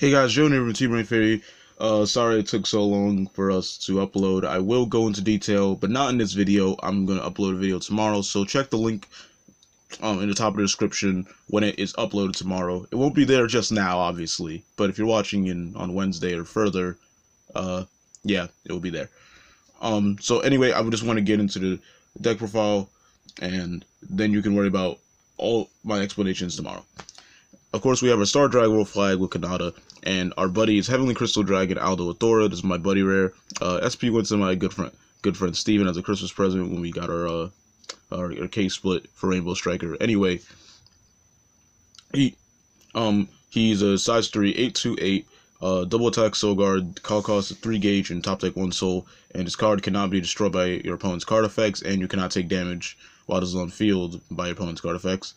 Hey guys, Joe here from TeamBurningInfinitey. Sorry it took so long for us to upload. I will go into detail, but not in this video. I'm going to upload a video tomorrow, so check the link in the top of the description when it is uploaded tomorrow. It won't be there just now, obviously, but if you're watching on Wednesday or further, yeah, it will be there. So anyway, I would just want to get into the deck profile, and then you can worry about all my explanations tomorrow. Of course, we have our Star Dragon World flag with Kanata, and our buddy is Heavenly Crystal Dragon Aldo with Thor. This is my buddy rare. SP went to my good friend Steven as a Christmas present when we got our case split for Rainbow Striker. Anyway, he's a size 3, 828, double attack soul guard, call cost 3 gauge, and top deck 1 soul, and his card cannot be destroyed by your opponent's card effects, and you cannot take damage while this is on field by your opponent's card effects.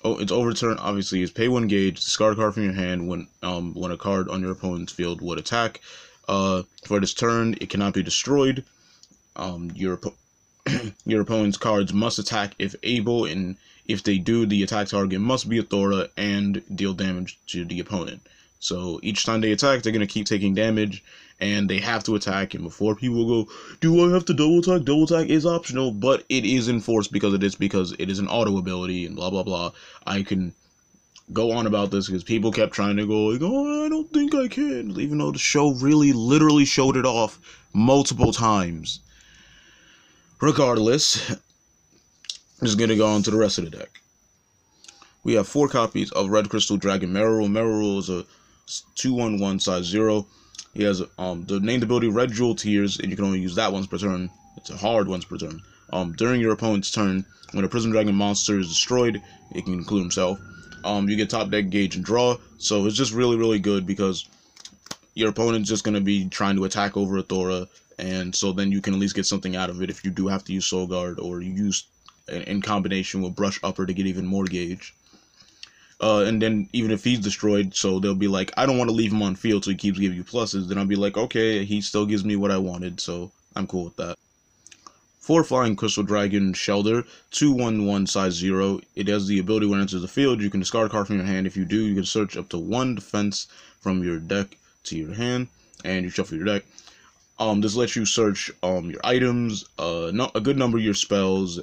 Its overturn obviously is pay 1 gauge, discard a card from your hand when a card on your opponent's field would attack. For this turn, it cannot be destroyed. Your opponent's cards must attack if able, and if they do, the attack target must be a Thor and deal damage to the opponent. So each time they attack, they're going to keep taking damage, and they have to attack. And before people go, do I have to double attack? Double attack is optional, but it is enforced because it is an auto ability and blah blah blah. I can go on about this because people kept trying to go like, oh, I don't think I can, even though the show really literally showed it off multiple times. Regardless, I'm just going to go on to the rest of the deck. We have 4 copies of Red Crystal Dragon Meryl. Meryl is a 2/1/1 size 0. He has the named ability Red Jewel Tears, and you can only use that once per turn. It's a hard once per turn. During your opponent's turn, when a Prism Dragon monster is destroyed, it can include himself. You get top deck gauge and draw, so it's just really good because your opponent's just gonna be trying to attack over a Thor, and so then you can at least get something out of it if you do have to use Soul Guard, or you use in combination with Brush Upper to get even more gauge. And then even if he's destroyed, so they'll be like, I don't want to leave him on field so he keeps giving you pluses, then I'll be like, okay, he still gives me what I wanted, so I'm cool with that. 4 Flying Crystal Dragon Shelter, 2/1/1 size 0. It has the ability when it enters the field, you can discard a card from your hand. If you do, you can search up to 1 defense from your deck to your hand, and you shuffle your deck. This lets you search your items, a good number of your spells.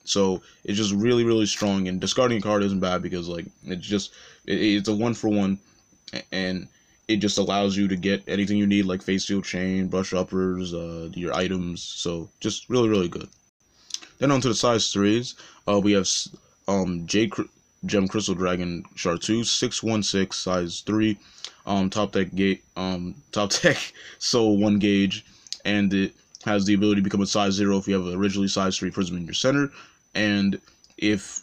So it's just really strong, and discarding a card isn't bad because like it's a 1-for-1, and it just allows you to get anything you need like Face Seal Chain, Brush Uppers, your items. So just really good. Then on to the size 3s. We have Gem Crystal Dragon Shard 2, 6/16 size 3. Top deck soul 1 gauge, and it has the ability to become a size 0 if you have originally size 3 Prism in your center. And if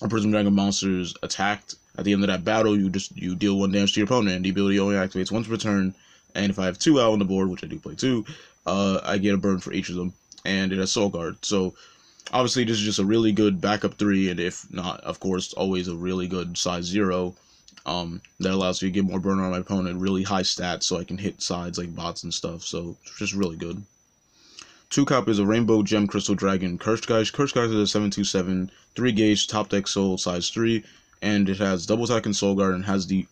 a Prism Dragon monster is attacked at the end of that battle, you deal 1 damage to your opponent, and the ability only activates once per turn. And if I have 2 out on the board, which I do play 2, I get a burn for each of them, and it has Soul Guard. So obviously this is just a really good backup 3, and if not, of course, always a really good size 0. That allows you to get more burn on my opponent, really high stats, so I can hit sides like bots and stuff. So it's just really good. 2 copies of Rainbow Gem Crystal Dragon Cursed Guys. Cursed Guys is a 7/27, 3 gauge, top deck soul, size 3, and it has double attack and Soul Guard, and has the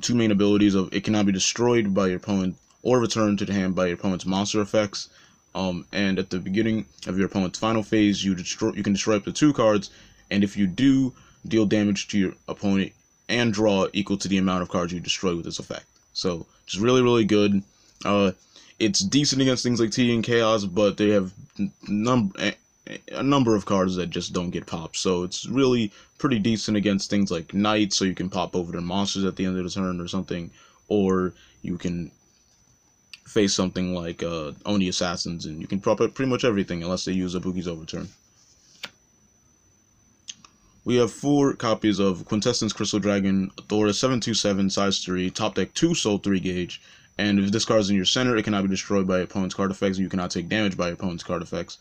2 main abilities of it cannot be destroyed by your opponent or returned to the hand by your opponent's monster effects. And at the beginning of your opponent's final phase, you can destroy up to 2 cards, and if you do, deal damage to your opponent and draw equal to the amount of cards you destroy with this effect. So just really good. It's decent against things like T and Chaos, but they have a number of cards that just don't get popped. So it's really pretty decent against things like Knights, so you can pop over their monsters at the end of the turn or something, or you can face something like Oni Assassins, and you can pop up pretty much everything unless they use Ibuki's Overturn. We have 4 copies of Quintessence Crystal Dragon Thor, 7/27, size 3, top deck 2 soul 3 gauge, and if this card is in your center, it cannot be destroyed by your opponent's card effects, and you cannot take damage by your opponent's card effects.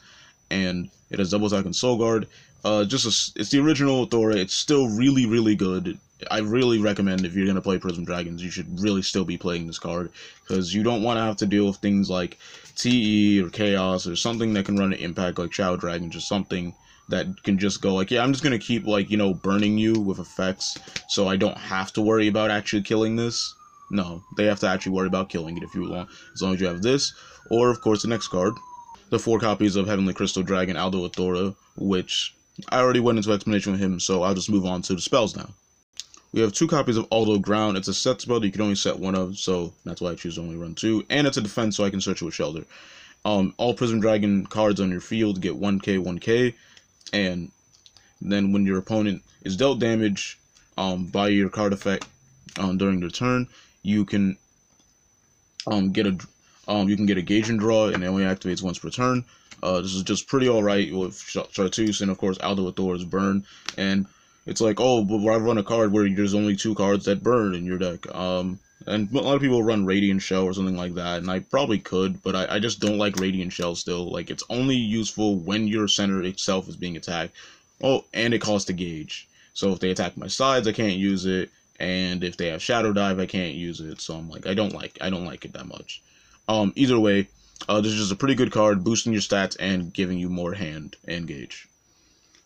And it has double attack and Soul Guard. It's the original Thor. It's still really good. I really recommend, if you're gonna play Prism Dragons, you should really still be playing this card, because you don't want to have to deal with things like TE or Chaos or something that can run an impact like Shadow Dragons or something. that can just go like, yeah, I'm just gonna keep like, you know, burning you with effects, so I don't have to worry about actually killing this. No, they have to actually worry about killing it if you want, as long as you have this, or of course the next card, the 4 copies of Heavenly Crystal Dragon Aldo Athora, which I already went into explanation with him, so I'll just move on to the spells now. We have 2 copies of Aldo Ground. It's a set spell that you can only set 1 of, so that's why I choose to only run 2. And it's a defense, so I can search it with Shelter. All Prism Dragon cards on your field get 1k, 1k, and then when your opponent is dealt damage by your card effect during their turn, you can get a gauge and draw, and it only activates once per turn. This is just pretty alright with Stratus, and of course Aldo Athora's burn, and it's like, oh, but I run a card where there's only 2 cards that burn in your deck. And a lot of people run Radiant Shell or something like that, and I probably could, but I just don't like Radiant Shell still. Like, it's only useful when your center itself is being attacked. Oh, and it costs a gauge. So if they attack my sides, I can't use it, and if they have Shadow Dive, I can't use it. So I'm like, I don't like it that much. Either way, this is just a pretty good card, boosting your stats and giving you more hand and gauge.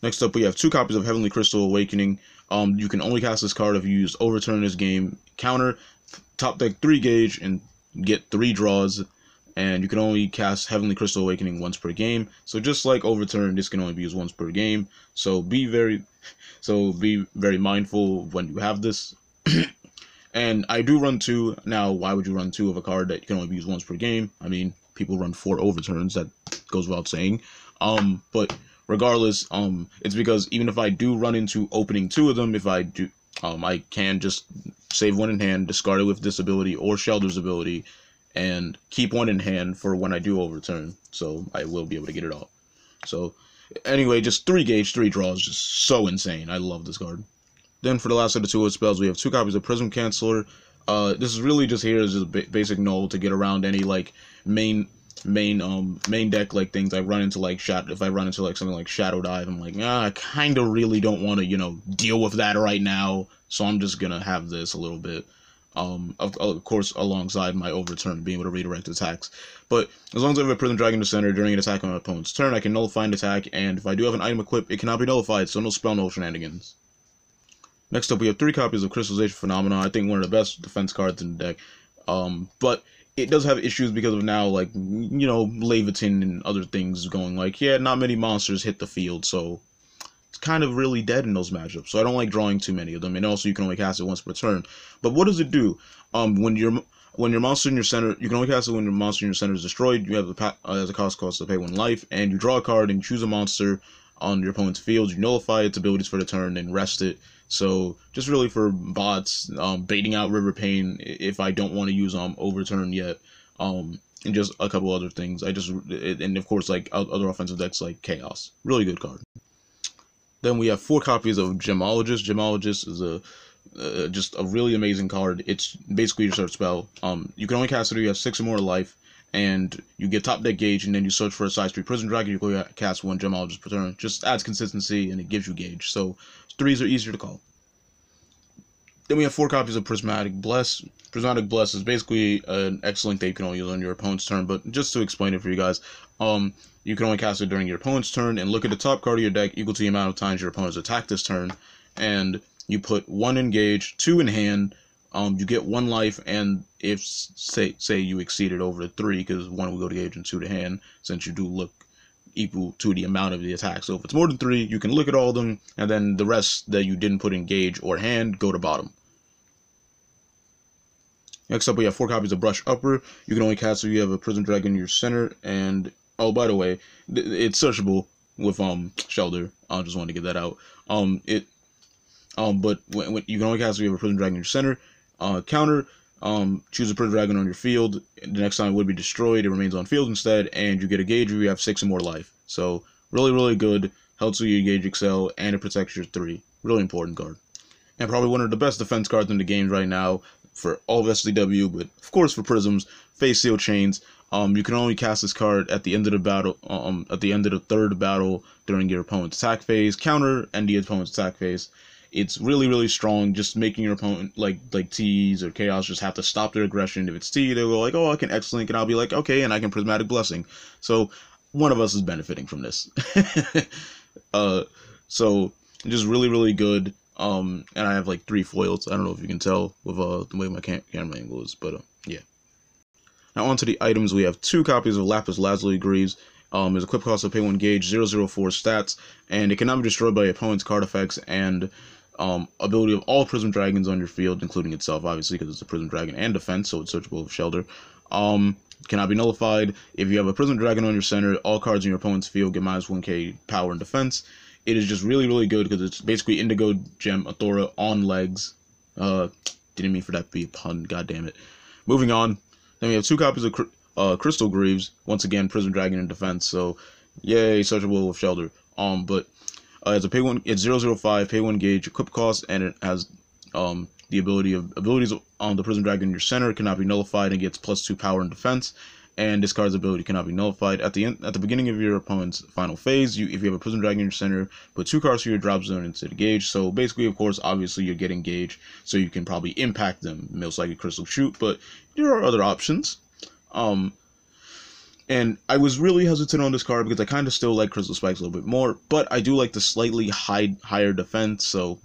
Next up, we have 2 copies of Heavenly Crystal Awakening. You can only cast this card if you use Overturn this game. Counter, top deck 3 gauge, and get 3 draws. And you can only cast Heavenly Crystal Awakening once per game. So just like Overturn, this can only be used once per game. So be very mindful when you have this. And I do run 2. Now, why would you run 2 of a card that can only be used once per game? I mean, people run 4 Overturns. That goes without saying. But regardless, it's because even if I do run into opening 2 of them, if I do, I can just save 1 in hand, discard it with this ability or Shelter's ability, and keep 1 in hand for when I do overturn, so I will be able to get it all. So, anyway, just 3 gauge, 3 draws, just so insane. I love this card. Then for the last of the 2 spells, we have 2 copies of Prism Canceller. This is really just here as a basic null to get around any, like, main deck like things. I run into like if I run into like something like Shadow Dive, I'm like, I kind of really don't want to, you know, deal with that right now, so I'm just gonna have this a little bit. Of course, alongside my overturn, being able to redirect attacks. But as long as I have a Prism Dragon to center during an attack on my opponent's turn, I can nullify an attack, and if I do have an item equipped, it cannot be nullified, so no spell, no shenanigans. Next up, we have 3 copies of Crystallization Phenomenon. I think one of the best defense cards in the deck. But it does have issues because of now, like, you know, Leviathan and other things going like, yeah, not many monsters hit the field, so it's kind of really dead in those matchups. So I don't like drawing too many of them, and also you can only cast it once per turn. But what does it do? When your monster in your center, you can only cast it when your monster in your center is destroyed. You have as a cost to pay 1 life, and you draw a card and you choose a monster on your opponent's field. You nullify its abilities for the turn and rest it. So just really for bots, baiting out River Pain if I don't want to use Overturn yet, and just a couple other things. And of course like other offensive decks like Chaos. Really good card. Then we have 4 copies of Gemologist. Gemologist is just a really amazing card. It's basically your search spell. You can only cast it if you have 6 or more life, and you get top deck gauge, and then you search for a size 3 Prison Dragon. You go cast 1 Gemologist per turn. Just adds consistency, and it gives you gauge. So 3s are easier to call. Then we have 4 copies of Prismatic Bless. Prismatic Bless is basically an X-Link that you can only use on your opponent's turn, but just to explain it for you guys, you can only cast it during your opponent's turn, and look at the top card of your deck equal to the amount of times your opponent's attacked this turn, and you put 1 in gauge, 2 in hand, you get 1 life, and if, say you exceed it over to 3, because 1 will go to gauge and 2 to hand, since you do look equal to the amount of the attack. So if it's more than 3, you can look at all of them, and then the rest that you didn't put in gauge or hand go to bottom. Next up, we have 4 copies of Brush Upper. You can only cast if you have a Prism Dragon in your center, and oh, by the way, it's searchable with Shelter. I just wanted to get that out. But when you can only cast if you have a Prism Dragon in your center. Counter, choose a Prism Dragon on your field. The next time it would be destroyed, it remains on field instead, and you get a gauge if you have 6 or more life. So really, really good. Helps you gauge excel, and it protects your 3. Really important card. And probably one of the best defense cards in the game right now for all of SDW, but of course for Prisms, Face Seal Chains. You can only cast this card at the end of the battle, at the end of the 3rd battle during your opponent's attack phase. Counter and the opponent's attack phase. It's really, really strong, just making your opponent, like T's or Chaos, just have to stop their aggression. If it's T, they'll go like, oh, I can X-Link, and I'll be like, okay, and I can Prismatic Blessing. So one of us is benefiting from this. So just really, really good. And I have like 3 foils. I don't know if you can tell with the way my camera angle is, but yeah. Now onto the items. We have 2 copies of Lapis Lazuli Greaves. There's a equip cost of pay 1 gauge, 004 stats, and it cannot be destroyed by opponent's card effects and ability of all Prism Dragons on your field, including itself, obviously, because it's a Prism Dragon and defense, so it's searchable with Shelter. Cannot be nullified. If you have a Prism Dragon on your center, all cards in your opponent's field get minus 1k power and defense. It is just really, really good because it's basically Indigo Gem Thor on legs. Didn't mean for that to be a pun, god damn it. Moving on, then we have 2 copies of Crystal Greaves, once again Prism Dragon in defense, so yay, searchable with Shelter. But it's a pay 1, it's 005, pay 1 gauge, equip cost, and it has the abilities on the Prism Dragon in your center cannot be nullified and gets +2 power and defense. And this card's ability cannot be nullified. At the beginning of your opponent's final phase, if you have a Prism Dragon in your center, put 2 cards from your drop zone into the gauge. So basically, of course, obviously you're getting gauge, so you can probably impact them, most likely Crystal Shoot, but there are other options. And I was really hesitant on this card because I kind of still like Crystal Spikes a little bit more, but I do like the slightly higher defense. So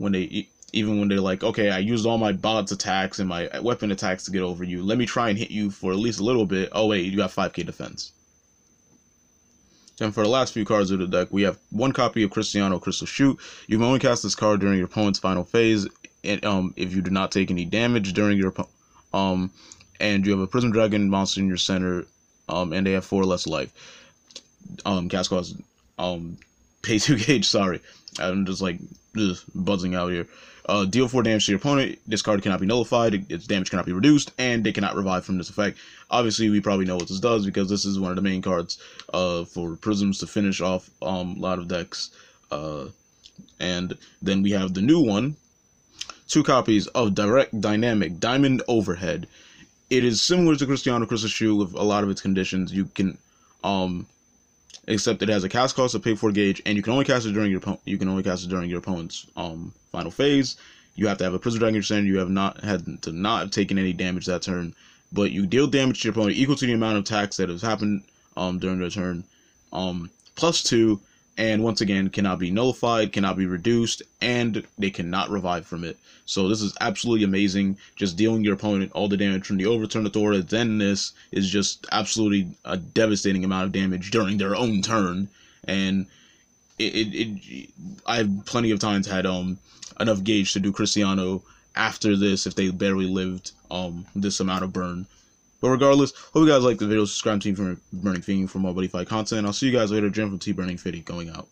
even when they're like, okay, I used all my bots attacks and my weapon attacks to get over you, let me try and hit you for at least a little bit. Oh wait, you got 5k defense. Then for the last few cards of the deck, we have 1 copy of Cristiano Crystal Shoot. You can only cast this card during your opponent's final phase, and if you do not take any damage during your and you have a Prism Dragon monster in your center, and they have 4 less life. Cast cost, pay 2 gauge. Sorry, I'm just like buzzing out here. Deal 4 damage to your opponent. This card cannot be nullified. Its damage cannot be reduced, and they cannot revive from this effect. Obviously, we probably know what this does because this is one of the main cards for Prisms to finish off a lot of decks. And then we have the new one, 2 copies of Direct Dynamic Dimond Overhead. It is similar to Cristiano Crystal Shoot with a lot of its conditions. You can, except it has a cast cost of pay 4 gauge, and you can only cast it during your opponent's final phase. You have to have a Prism Dragon in your center. You have not have taken any damage that turn, but you deal damage to your opponent equal to the amount of attacks that has happened during their turn, +2. And once again, cannot be nullified, cannot be reduced, and they cannot revive from it. So this is absolutely amazing. Just dealing your opponent all the damage from the overturn of Thor, then this is just absolutely a devastating amount of damage during their own turn. And I've plenty of times had enough gauge to do Cristiano after this if they barely lived this amount of burn. But regardless, hope you guys like the video. Subscribe to Team Burning Fiend for more Buddyfight content. I'll see you guys later. Jim from TeamBurningInfinitey going out.